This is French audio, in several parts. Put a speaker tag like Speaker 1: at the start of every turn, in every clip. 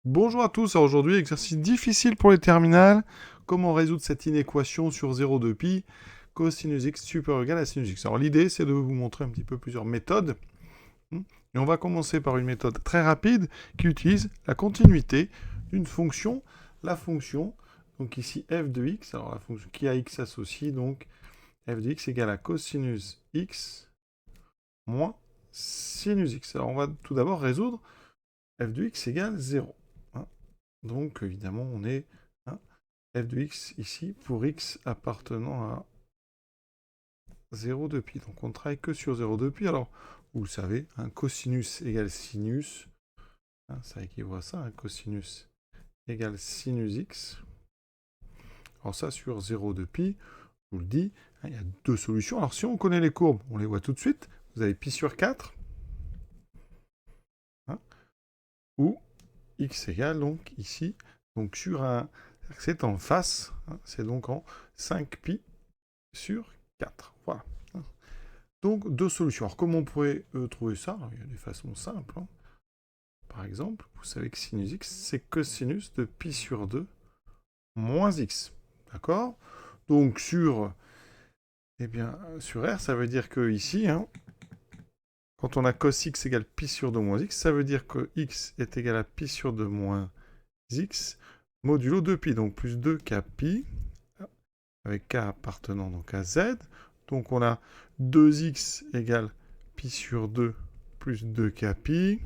Speaker 1: Bonjour à tous, alors aujourd'hui, exercice difficile pour les terminales. Comment résoudre cette inéquation sur 0,2pi cosinus x supérieur ou égal à sinus x. Alors l'idée, c'est de vous montrer un petit peu plusieurs méthodes. Et on va commencer par une méthode très rapide qui utilise la continuité d'une fonction, la fonction, donc ici f de x, alors la fonction qui a x associé, donc f de x égale à cosinus x moins sinus x. Alors on va tout d'abord résoudre f de x égale 0. Donc, évidemment, on est hein, f de x ici pour x appartenant à 0,2pi. Donc, on ne travaille que sur 0,2pi. Alors, vous le savez, cosinus égale sinus. Ça équivaut à ça. Cosinus égale sinus x. Alors, ça, sur 0,2pi, je vous le dis, il y a deux solutions. Alors, si on connaît les courbes, on les voit tout de suite. Vous avez pi sur 4. Ou x égale, donc, ici, donc sur un... C'est en face. C'est donc en 5pi sur 4. Voilà. Donc, deux solutions. Alors, comment on pourrait trouver ça? Alors, il y a des façons simples. Par exemple, vous savez que sinus x, c'est cosinus de pi sur 2 moins x. D'accord? Donc, sur R, ça veut dire que ici, quand on a cos x égale pi sur 2 moins x, ça veut dire que x est égal à pi sur 2 moins x modulo 2pi, donc plus 2 k pi, avec k appartenant donc à z. Donc on a 2x égale pi sur 2 plus 2k pi.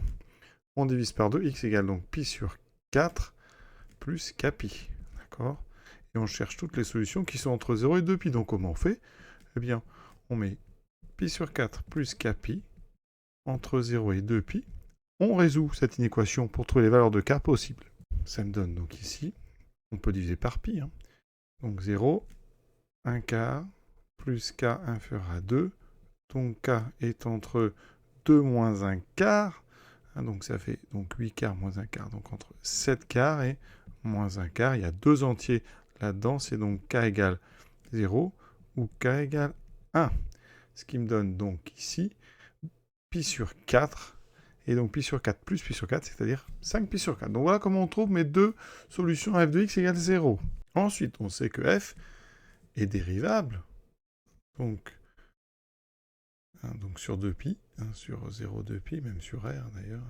Speaker 1: On divise par 2, x égale donc pi sur 4 plus k pi. D'accord? Et on cherche toutes les solutions qui sont entre 0 et 2pi. Donc comment on fait? Eh bien, on met pi sur 4 plus k pi entre 0 et 2pi. On résout cette inéquation pour trouver les valeurs de k possibles. Ça me donne donc ici, on peut diviser par pi. Donc 0, 1 quart, plus k inférieur à 2. Donc k est entre 2 moins 1 quart. Donc ça fait donc 8 quarts moins 1 quart. Donc entre 7 quarts et moins 1 quart. Il y a deux entiers là-dedans. C'est donc k égale 0 ou k égale 1. Ce qui me donne donc ici pi sur 4. Et donc pi sur 4 plus pi sur 4, c'est-à-dire 5 pi sur 4. Donc voilà comment on trouve mes deux solutions à f de x égale 0. Ensuite, on sait que f est dérivable. Donc sur 2pi, sur 0,2pi, même sur R d'ailleurs.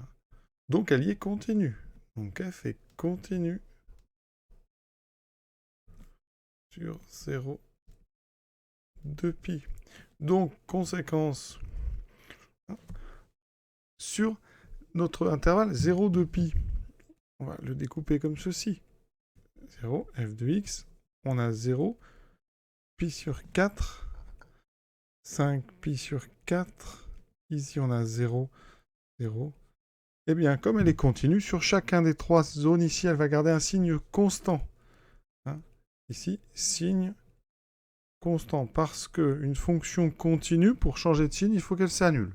Speaker 1: Donc elle y est continue. Donc f est continue sur 0,2pi. Donc conséquence sur notre intervalle 0,2pi. On va le découper comme ceci. 0, f de x, on a 0, pi sur 4, 5 pi sur 4, ici on a 0, 0. Eh bien, comme elle est continue, sur chacun des trois zones ici, elle va garder un signe constant. Ici, signe constant, parce qu'une fonction continue, pour changer de signe, il faut qu'elle s'annule.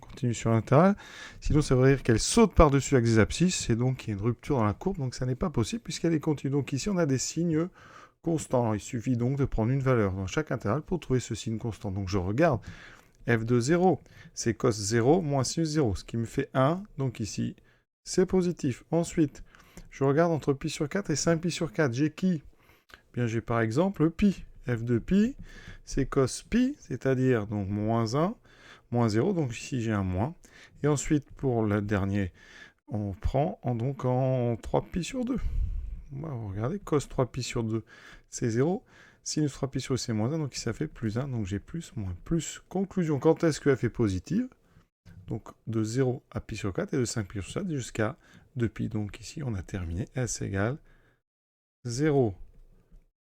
Speaker 1: Continue sur l'intervalle. Sinon, ça veut dire qu'elle saute par-dessus l'axe des abscisses, et donc il y a une rupture dans la courbe, donc ça n'est pas possible, puisqu'elle est continue. Donc ici, on a des signes constants. Alors, il suffit donc de prendre une valeur dans chaque intervalle pour trouver ce signe constant. Donc je regarde f de 0, c'est cos 0 moins sinus 0, ce qui me fait 1. Donc ici, c'est positif. Ensuite, je regarde entre pi sur 4 et 5 pi sur 4. J'ai qui? Bien, j'ai par exemple pi. f de pi, c'est cos pi, c'est-à-dire donc moins 1, moins 0. Donc ici, j'ai un moins. Et ensuite, pour le dernier, on prend donc en 3 pi sur 2. Regardez, cos 3 pi sur 2, c'est 0. Sinus 3 pi sur 2, c'est moins 1, donc ça fait plus 1. Donc j'ai plus, moins, plus. Conclusion, quand est-ce que f est positive? Donc de 0 à pi sur 4 et de 5 pi sur 7 jusqu'à 2pi. Donc ici, on a terminé. S égale 0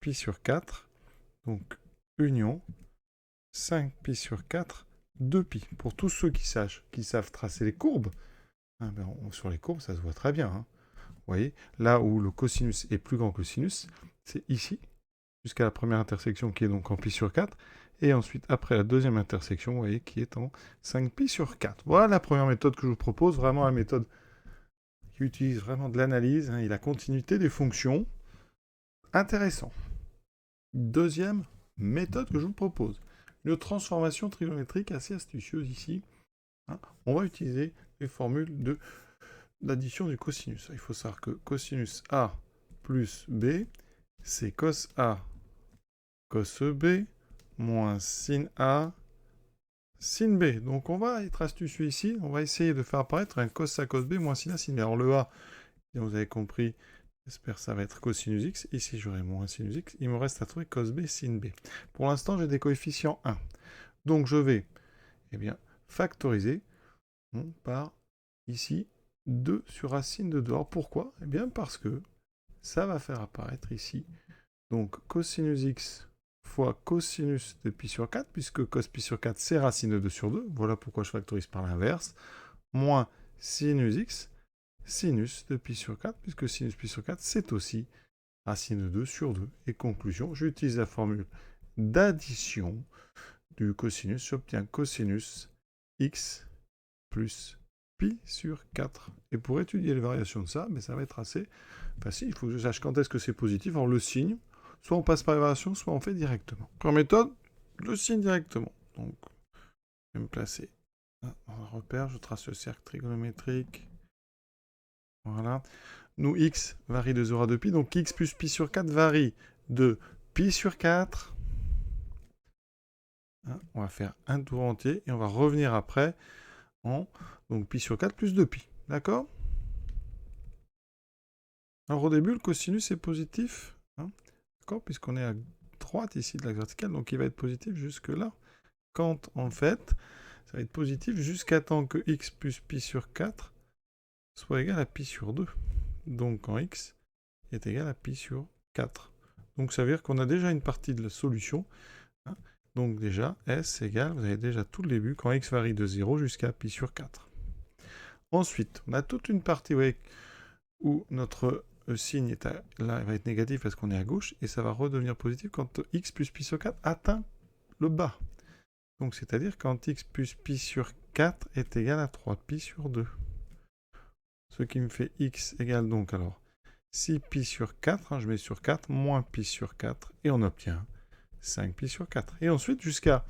Speaker 1: pi sur 4. Donc union 5 pi sur 4, 2pi. Pour tous ceux qui savent tracer les courbes, sur les courbes, ça se voit très bien. Vous voyez, là où le cosinus est plus grand que le sinus, c'est ici, jusqu'à la première intersection qui est donc en pi sur 4, et ensuite après la deuxième intersection, vous voyez, qui est en 5 pi sur 4. Voilà la première méthode que je vous propose, vraiment la méthode qui utilise vraiment de l'analyse et la continuité des fonctions. Intéressant. Deuxième méthode que je vous propose, une transformation trigonométrique assez astucieuse ici. On va utiliser les formules de l'addition du cosinus. Il faut savoir que cosinus A plus B, c'est cos A, cos B, moins sin A, sin B. Donc on va être astucieux ici, on va essayer de faire apparaître un cos A, cos B, moins sin A, sin B. Alors le A, vous avez compris, j'espère que ça va être cosinus X. Ici j'aurai moins sinus X. Il me reste à trouver cos B, sin B. Pour l'instant j'ai des coefficients 1. Donc je vais factoriser par ici 2 sur racine de 2. Alors pourquoi? Eh bien parce que ça va faire apparaître ici donc cosinus x fois cosinus de pi sur 4, puisque cos pi sur 4 c'est racine de 2 sur 2. Voilà pourquoi je factorise par l'inverse. Moins sinus x, sinus de pi sur 4, puisque sinus pi sur 4 c'est aussi racine de 2 sur 2. Et conclusion, j'utilise la formule d'addition du cosinus, j'obtiens cosinus x plus pi sur 4. Et pour étudier les variations de ça, ça va être assez facile. Il faut que je sache quand est-ce que c'est positif. Alors le signe, soit on passe par les variations, soit on fait directement. Première méthode, le signe directement. Donc, je vais me placer dans un repère, je trace le cercle trigonométrique. Voilà. Nous, x varie de 0 à 2pi, donc x plus pi sur 4 varie de pi sur 4. On va faire un tour entier et on va revenir après donc pi sur 4 plus 2pi. D'accord? Alors au début, le cosinus est positif. D'accord? Puisqu'on est à droite ici de l'axe vertical, donc il va être positif jusque là. Quand en fait, ça va être positif jusqu'à temps que x plus pi sur 4 soit égal à pi sur 2. Donc quand x est égal à pi sur 4. Donc ça veut dire qu'on a déjà une partie de la solution. Donc déjà, S égale, vous avez déjà tout le début, quand x varie de 0 jusqu'à pi sur 4. Ensuite, on a toute une partie où notre signe est là, il va être négatif parce qu'on est à gauche, et ça va redevenir positif quand x plus pi sur 4 atteint le bas. Donc c'est-à-dire quand x plus pi sur 4 est égal à 3pi sur 2. Ce qui me fait x égale donc alors 6pi sur 4, je mets sur 4, moins pi sur 4, et on obtient 5pi sur 4. Et ensuite, jusqu'à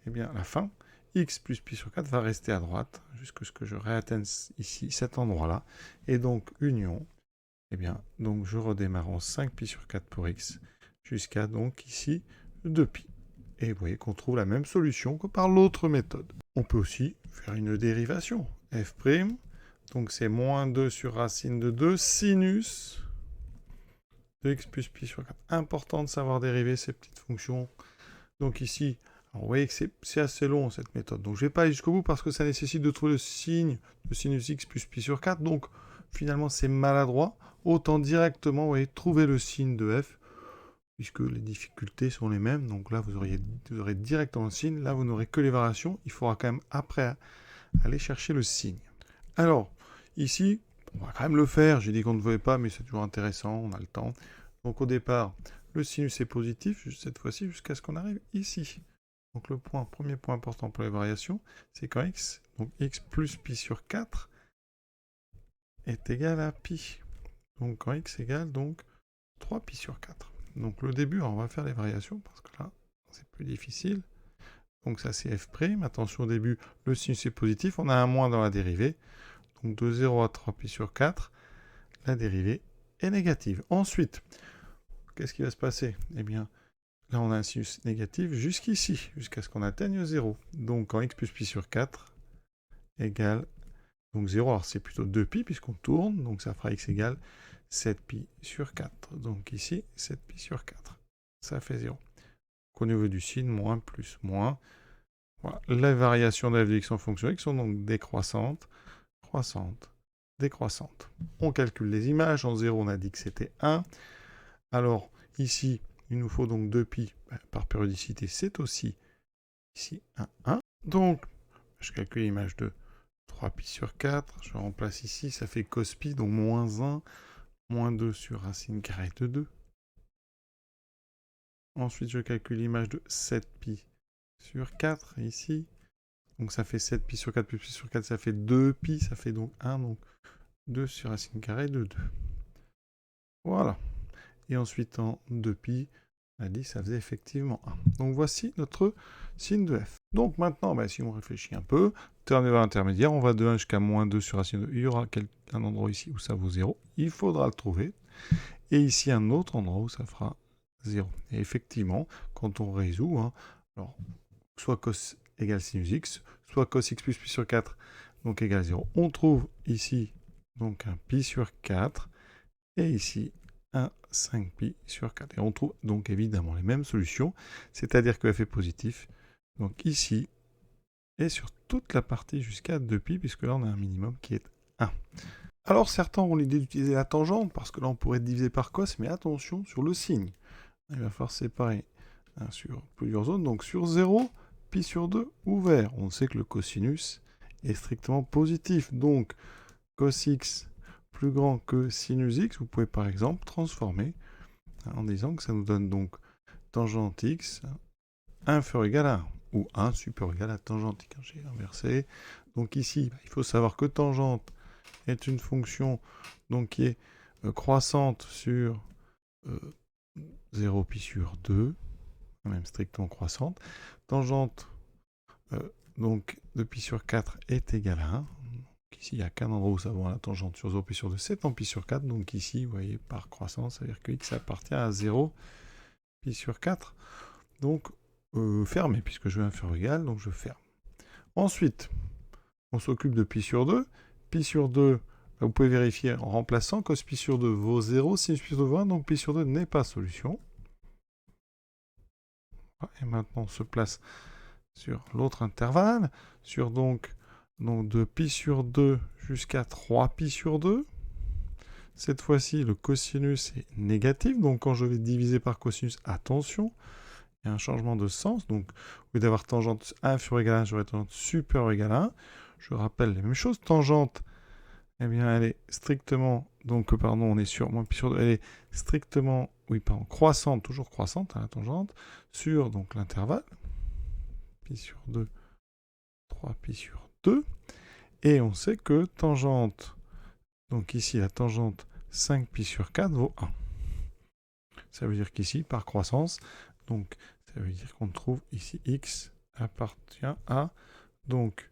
Speaker 1: la fin, x plus pi sur 4 va rester à droite, jusqu'à ce que je réatteigne ici, cet endroit-là. Et donc, union, donc je redémarre en 5pi sur 4 pour x, jusqu'à donc ici 2pi. Et vous voyez qu'on trouve la même solution que par l'autre méthode. On peut aussi faire une dérivation. f', donc c'est moins 2 sur racine de 2, sinus de x plus pi sur 4. Important de savoir dériver ces petites fonctions. Donc ici, alors vous voyez que c'est assez long cette méthode. Donc je ne vais pas aller jusqu'au bout parce que ça nécessite de trouver le signe de sinus x plus pi sur 4. Donc finalement c'est maladroit. Autant directement, vous voyez, trouver le signe de f, puisque les difficultés sont les mêmes. Donc là vous aurez directement le signe. Là vous n'aurez que les variations. Il faudra quand même après aller chercher le signe. Alors ici, on va quand même le faire. J'ai dit qu'on ne pouvait pas, mais c'est toujours intéressant, on a le temps. Donc au départ, le sinus est positif, cette fois-ci, jusqu'à ce qu'on arrive ici. Donc le premier point important pour les variations, c'est quand x, donc x plus pi sur 4, est égal à pi. Donc quand x égale donc 3pi sur 4. Donc le début, on va faire les variations, parce que là, c'est plus difficile. Donc ça c'est f', attention au début, le sinus est positif, on a un moins dans la dérivée. Donc de 0 à 3pi sur 4, la dérivée est négative. Ensuite, qu'est-ce qui va se passer? Là on a un sinus négatif jusqu'ici, jusqu'à ce qu'on atteigne 0. Donc quand x plus pi sur 4 égale donc 0, alors c'est plutôt 2pi puisqu'on tourne, donc ça fera x égale 7pi sur 4. Donc ici, 7pi sur 4. Ça fait 0. Donc au niveau du signe, moins, plus, moins. Voilà. Les variations de f de x en fonction de x sont donc décroissantes, croissantes, décroissantes. On calcule les images. En 0, on a dit que c'était 1. Alors, ici, il nous faut donc 2pi par périodicité. C'est aussi ici un 1. Donc, je calcule l'image de 3pi sur 4. Je remplace ici, ça fait cos pi, donc moins 1, moins 2 sur racine carrée de 2. Ensuite, je calcule l'image de 7pi sur 4, ici. Donc ça fait 7pi sur 4 plus pi sur 4, ça fait 2pi, ça fait donc 1, donc 2 sur racine carrée de 2. Voilà. Et ensuite, en 2pi, on a dit ça faisait effectivement 1. Donc voici notre signe de f. Donc maintenant, si on réfléchit un peu, intervalle intermédiaire, on va de 1 jusqu'à moins 2 sur racine de... Il y aura un endroit ici où ça vaut 0. Il faudra le trouver. Et ici, un autre endroit où ça fera 0. Et effectivement, quand on résout, alors, soit cos égale sinus x, soit cos x plus pi sur 4, donc égale 0. On trouve ici donc un pi sur 4, et ici un 5pi sur 4. Et on trouve donc évidemment les mêmes solutions, c'est-à-dire que f est positif, donc ici, et sur toute la partie jusqu'à 2pi, puisque là on a un minimum qui est 1. Alors certains ont l'idée d'utiliser la tangente, parce que là on pourrait diviser par cos, mais attention sur le signe. Il va falloir séparer sur plusieurs zones, donc sur 0, pi sur 2, ouvert. On sait que le cosinus est strictement positif, donc cos x plus grand que sinus x, vous pouvez par exemple transformer en disant que ça nous donne donc tangente x inférieur ou égal à 1, ou 1 supérieur ou égal à tangente x. J'ai inversé. Donc ici, il faut savoir que tangente est une fonction donc, qui est croissante sur 0 pi sur 2, même strictement croissante. Tangente donc de pi sur 4 est égal à 1. Ici, il n'y a qu'un endroit où ça vaut la tangente sur 0 pi sur 2, c'est en pi sur 4. Donc ici, vous voyez, par croissance, ça veut dire que x appartient à 0 pi sur 4. Donc, fermé, puisque je veux inférieur ou égal, donc je ferme. Ensuite, on s'occupe de pi sur 2. Pi sur 2, vous pouvez vérifier en remplaçant, cos pi sur 2 vaut 0, sinus pi sur 2 vaut 1, donc pi sur 2 n'est pas solution. Et maintenant, on se place sur l'autre intervalle, sur donc de pi sur 2 jusqu'à 3 pi sur 2. Cette fois-ci, le cosinus est négatif, donc quand je vais diviser par cosinus, attention, il y a un changement de sens, donc au lieu d'avoir tangente inférieure ou égale à 1, j'aurai tangente supérieure ou égale à 1. Je rappelle les mêmes choses, tangente, eh bien elle est strictement, donc pardon, on est sur moins pi sur 2, elle est strictement, croissante, toujours croissante, la tangente, sur donc l'intervalle, pi sur 2, 3 pi sur 2, et on sait que tangente, donc ici la tangente 5 pi sur 4 vaut 1. Ça veut dire qu'ici, par croissance, donc ça veut dire qu'on trouve ici x appartient à donc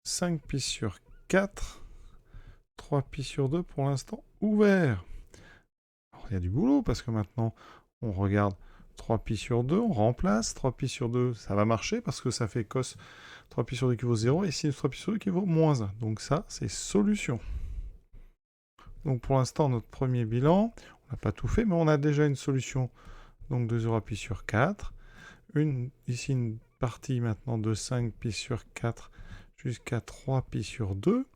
Speaker 1: 5 pi sur 4, 3 pi sur 2 pour l'instant ouvert. Alors il y a du boulot parce que maintenant on regarde 3 pi sur 2, on remplace 3 pi sur 2, ça va marcher parce que ça fait cos 3 pi sur 2 qui vaut 0 et sinus 3 pi sur 2 qui vaut moins 1. Donc ça, c'est solution. Donc pour l'instant, notre premier bilan, on n'a pas tout fait, mais on a déjà une solution donc de 0 à pi sur 4. Ici, une partie maintenant de 5 pi sur 4 jusqu'à 3 pi sur 2.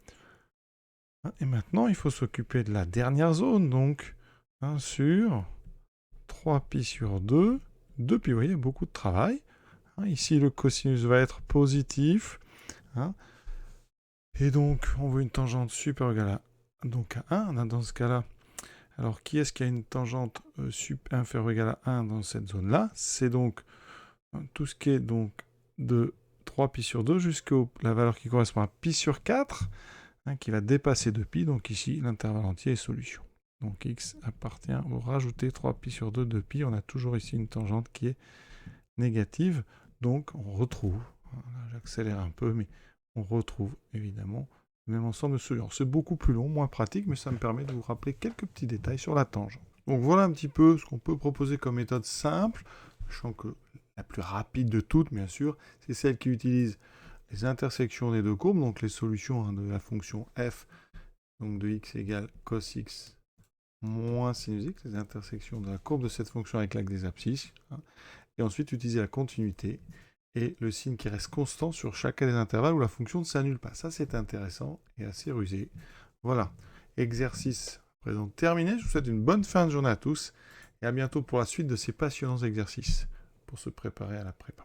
Speaker 1: Et maintenant, il faut s'occuper de la dernière zone, donc sur 3 pi sur 2, 2 pi, vous voyez, beaucoup de travail. Ici, le cosinus va être positif. Et donc, on veut une tangente supérieure ou égale à, donc à 1. Dans ce cas-là, alors qui est-ce qui a une tangente inférieure ou égale à 1 dans cette zone-là? C'est donc tout ce qui est donc de 3 pi sur 2 jusqu'à la valeur qui correspond à pi sur 4, qui va dépasser 2pi. Donc ici, l'intervalle entier est solution. Donc x appartient au rajouter 3 pi sur 2 de pi. On a toujours ici une tangente qui est négative. Donc on retrouve, j'accélère un peu, mais on retrouve évidemment le même ensemble de solutions. C'est beaucoup plus long, moins pratique, mais ça me permet de vous rappeler quelques petits détails sur la tangente. Donc voilà un petit peu ce qu'on peut proposer comme méthode simple, sachant que la plus rapide de toutes, bien sûr, c'est celle qui utilise les intersections des deux courbes, donc les solutions de la fonction f, donc de x égale cos x moins sinus x, les intersections de la courbe de cette fonction avec l'axe des abscisses, et ensuite utiliser la continuité et le signe qui reste constant sur chacun des intervalles où la fonction ne s'annule pas. Ça, c'est intéressant et assez rusé. Voilà, exercice présent terminé. Je vous souhaite une bonne fin de journée à tous et à bientôt pour la suite de ces passionnants exercices pour se préparer à la prépa.